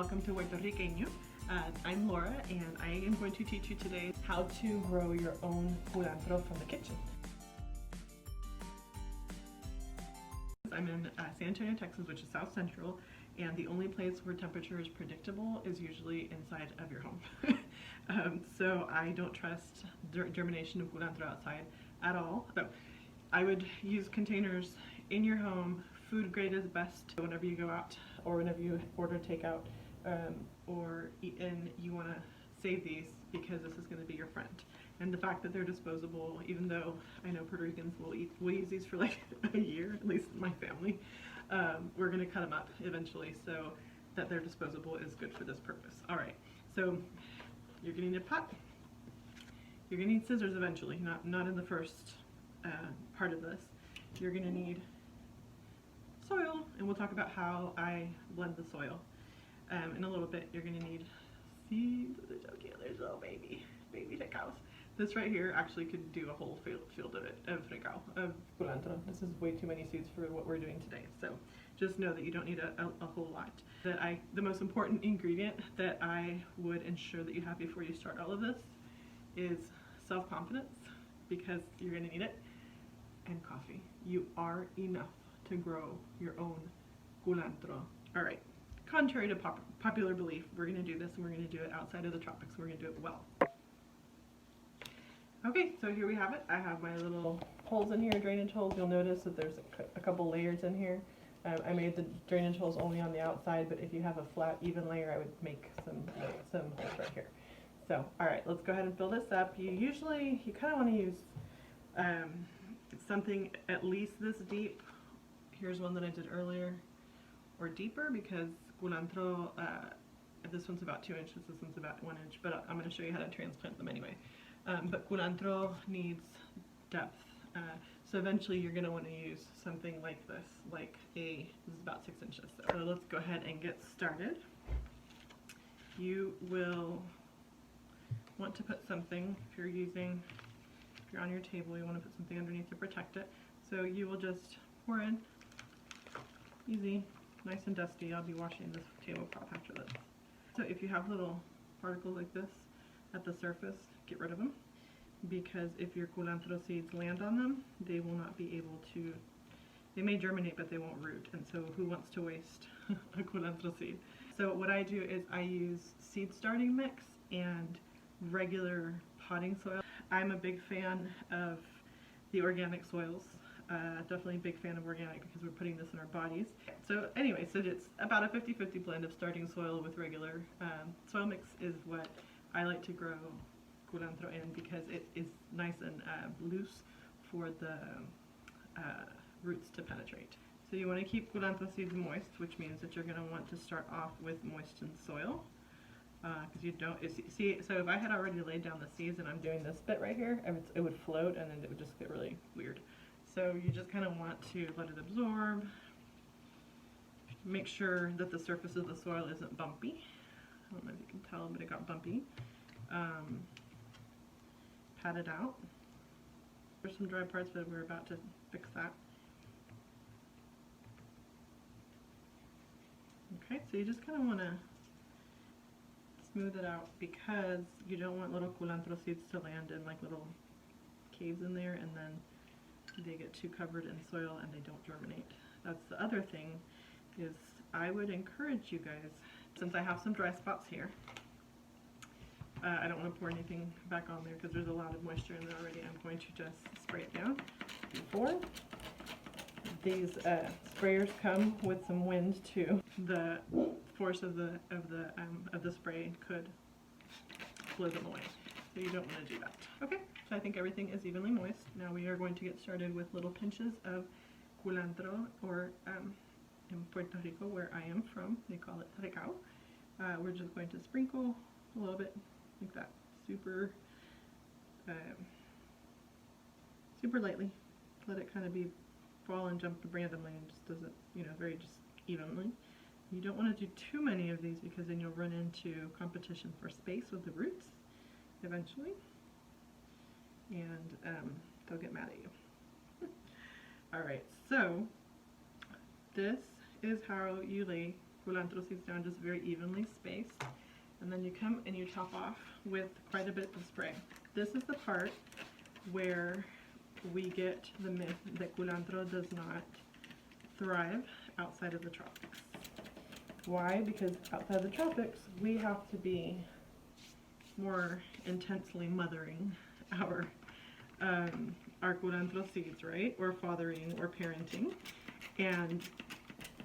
welcome to Puerto Riqueño. I'm Laura and I am going to teach you today how to grow your own culantro from the kitchen. I'm in San Antonio, Texas, which is South Central, and the only place where temperature is predictable is usually inside of your home. So I don't trust germination of culantro outside at all. So I would use containers in your home. Food grade is best whenever you go out or whenever you order takeout or eat in. You want to save these because this is going to be your friend. And the fact that they're disposable, even though I know Puerto Ricans will use these for like a year, at least my family, we're going to cut them up eventually, so that they're disposable is good for this purpose. Alright, so you're going to need a pot. You're going to need scissors eventually, not in the first part of this. You're going to need soil, and we'll talk about how I blend the soil in a little bit. You're going to need seeds. They're so cute. There's little baby cows. This right here actually could do a whole field of it, of culantro. This is way too many seeds for what we're doing today, so just know that you don't need a whole lot. The most important ingredient that I would ensure that you have before you start all of this is self-confidence, because you're going to need it, and coffee. You are enough to grow your own culantro. Alright, contrary to popular belief, we're going to do this and we're going to do it outside of the tropics. We're going to do it well. Okay, so here we have it. I have my little holes in here, drainage holes. You'll notice that there's a couple layers in here. I made the drainage holes only on the outside, but if you have a flat, even layer, I would make some holes right here. So, alright, let's go ahead and fill this up. You kind of want to use something at least this deep. Here's one that I did earlier, or deeper, because culantro, this one's about 2 inches, this one's about 1 inch, but I'm going to show you how to transplant them anyway. But culantro needs depth, so eventually you're going to want to use something like this, this is about 6 inches. So let's go ahead and get started. You will want to put something, if you're on your table, you want to put something underneath to protect it. So you will just pour in, easy, nice and dusty. I'll be washing this tablecloth after this. So if you have little particles like this at the surface, get rid of them, because if your culantro seeds land on them, they will not be able to, they may germinate but they won't root, and so who wants to waste a culantro seed? So what I do is I use seed starting mix and regular potting soil. I'm a big fan of the organic soils. Definitely a big fan of organic because we're putting this in our bodies. So anyway, so it's about a 50-50 blend of starting soil with regular soil mix is what I like to grow culantro in, because it is nice and loose for the roots to penetrate. So you want to keep culantro seeds moist, which means that you're going to want to start off with moistened soil. Because you don't see, so if I had already laid down the seeds and I'm doing this bit right here, it would float and then it would just get really weird. So you just kind of want to let it absorb. Make sure that the surface of the soil isn't bumpy. I don't know if you can tell, but it got bumpy. Pat it out. There's some dry parts, but we're about to fix that. Okay, so you just kind of want to smooth it out, because you don't want little culantro seeds to land in like little caves in there and then they get too covered in soil and they don't germinate. That's the other thing, is I would encourage you guys, since I have some dry spots here, I don't want to pour anything back on there because there's a lot of moisture in there already. I'm going to just spray it down. Before, these sprayers come with some wind too. The force of the spray could blow them away, so you don't want to do that. Okay, so I think everything is evenly moist. Now we are going to get started with little pinches of culantro, or in Puerto Rico, where I am from, they call it recao. We're just going to sprinkle a little bit like that, super lightly. Let it kind of fall and jump randomly, and just does it, very just evenly. You don't want to do too many of these, because then you'll run into competition for space with the roots eventually, and they'll get mad at you. Alright, so this is how you lay culantro seeds down just very evenly spaced. And then you come and you top off with quite a bit of spray. This is the part where we get the myth that culantro does not thrive outside of the tropics. Why? Because outside the tropics, we have to be more intensely mothering our culantro seeds, right? Or fathering or parenting. And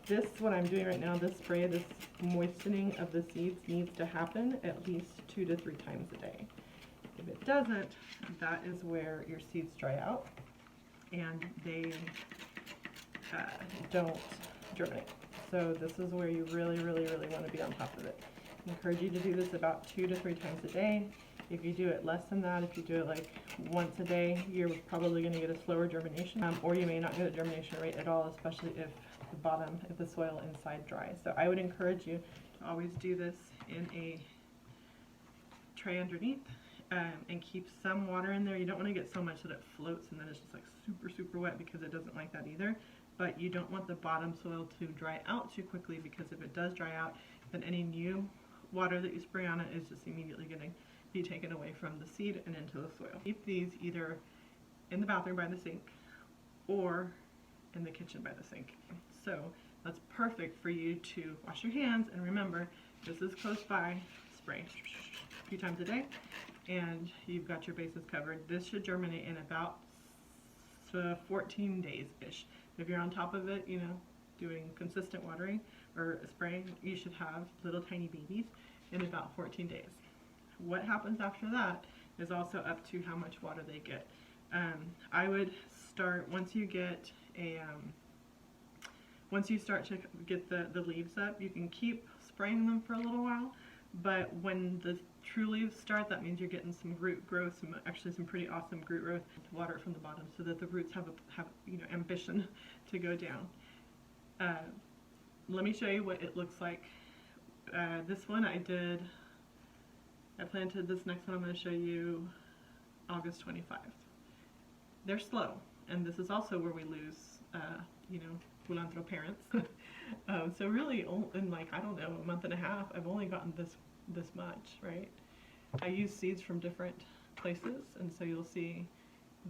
this, what I'm doing right now, this spray, this moistening of the seeds needs to happen at least 2 to 3 times a day. If it doesn't, that is where your seeds dry out and they don't germinate. So this is where you really, really, really want to be on top of it. I encourage you to do this about 2 to 3 times a day. If you do it less than that, if you do it like once a day, you're probably going to get a slower germination, or you may not get a germination rate at all, especially if the bottom, if the soil inside dries. So I would encourage you to always do this in a tray underneath and keep some water in there. You don't want to get so much that it floats and then it's just like super, super wet, because it doesn't like that either. But you don't want the bottom soil to dry out too quickly, because if it does dry out, then any new water that you spray on it is just immediately going to be taken away from the seed and into the soil. Keep these either in the bathroom by the sink or in the kitchen by the sink. So that's perfect for you to wash your hands, and remember, this is close by, spray a few times a day, and you've got your bases covered. This should germinate in about 14 days-ish. If you're on top of it, you know, doing consistent watering or spraying, you should have little tiny babies in about 14 days. What happens after that is also up to how much water they get. I would start, once you get a, once you start to get the leaves up, you can keep spraying them for a little while, but when the true leaves start, that means you're getting some root growth, actually some pretty awesome root growth. Water it from the bottom so that the roots have you know, ambition to go down. Let me show you what it looks like. This one I planted. This next one I'm going to show you August 25th. They're slow, and this is also where we lose, you know, culantro parents. So really, in like, I don't know, a month and a half, I've only gotten this much, right? I use seeds from different places, and so you'll see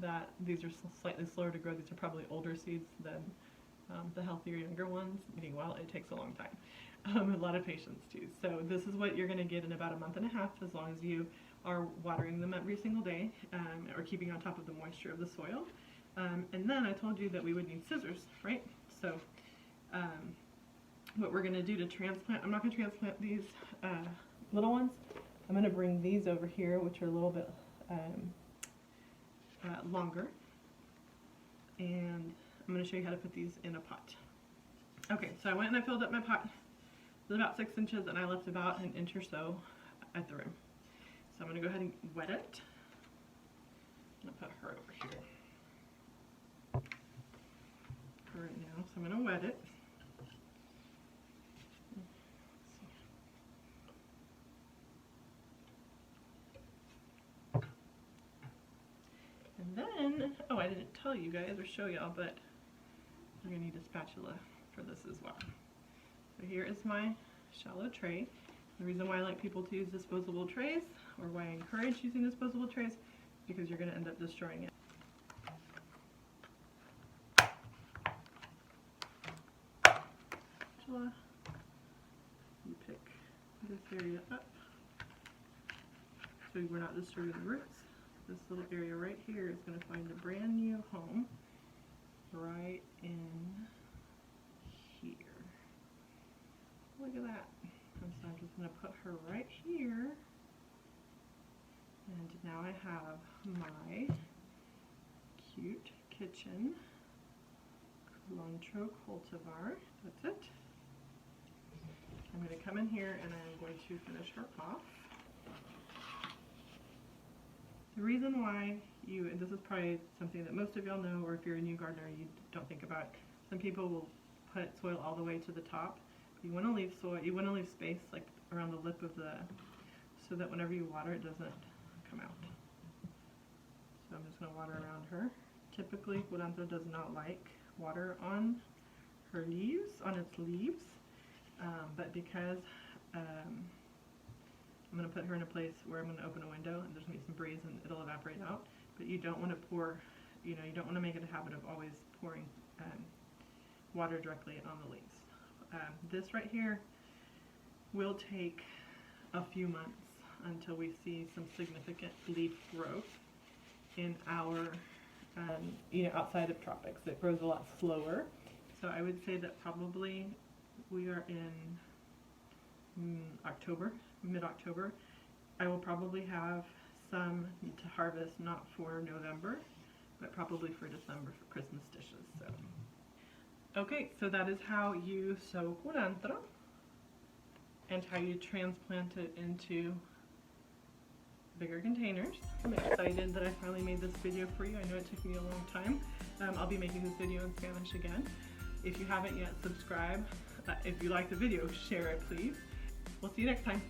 that these are slightly slower to grow. These are probably older seeds than the healthier younger ones. Meanwhile, it takes a long time. A lot of patience too. So this is what you're going to get in about a month and a half, as long as you are watering them every single day or keeping on top of the moisture of the soil. And then I told you that we would need scissors, right? So what we're going to do to transplant, I'm not going to transplant these little ones. I'm going to bring these over here, which are a little bit longer, and I'm going to show you how to put these in a pot. Okay, so I went and I filled up my pot. It was about 6 inches, and I left about an inch or so at the rim. So I'm going to go ahead and wet it. I'm going to put her over here for right now. So I'm going to wet it. And then, oh, I didn't tell you guys or show y'all, but you're going to need a spatula for this as well. So here is my shallow tray. The reason why I like people to use disposable trays, or why I encourage using disposable trays, because you're going to end up destroying it. Spatula. You pick this area up so we're not disturbing the roots. This little area right here is going to find a brand new home right in here. Look at that. And so I'm just going to put her right here. And now I have my cute kitchen Culantro cultivar. That's it. I'm going to come in here and I'm going to finish her off. The reason why and this is probably something that most of y'all know, or if you're a new gardener you don't think about, some people will put soil all the way to the top. You want to leave soil, you want to leave space like around the lip of so that whenever you water it doesn't come out. So I'm just going to water around her. Typically culantro does not like water on her leaves, on its leaves. but because I'm going to put her in a place where I'm going to open a window and there's going to be some breeze and it'll evaporate out. But you don't want to pour, you don't want to make it a habit of always pouring water directly on the leaves. This right here will take a few months until we see some significant leaf growth in our, outside of tropics. It grows a lot slower. So I would say that probably we are in October, mid-October. I will probably have some to harvest, not for November, but probably for December for Christmas dishes. So, okay, so that is how you sow culantro and how you transplant it into bigger containers. I'm excited that I finally made this video for you. I know it took me a long time. I'll be making this video in Spanish again. If you haven't yet, subscribe. If you like the video, share it please. We'll see you next time.